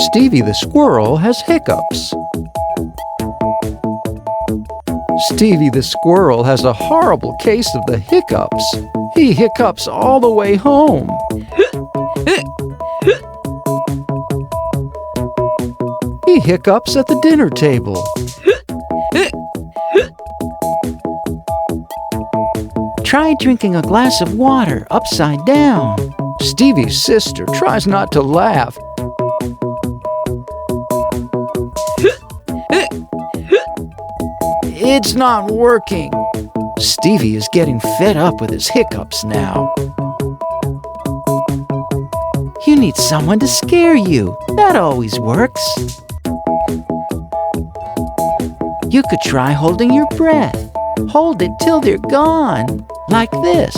Stevie the squirrel has hiccups. Stevie the squirrel has a horrible case of the hiccups. He hiccups all the way home. He hiccups at the dinner table. Try drinking a glass of water upside down. Stevie's sister tries not to laugh. It's not working. Stevie is getting fed up with his hiccups now. You need someone to scare you. That always works. You could try holding your breath. Hold it till they're gone, like this.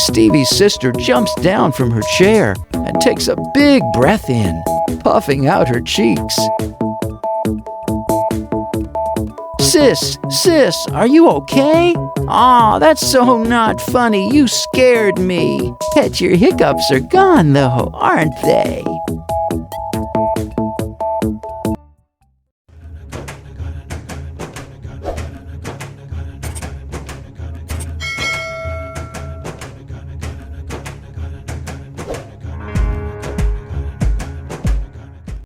Stevie's sister jumps down from her chair and takes a big breath in, puffing out her cheeks. Sis, are you okay? Aw, that's so not funny. You scared me. Bet your hiccups are gone, though, aren't they?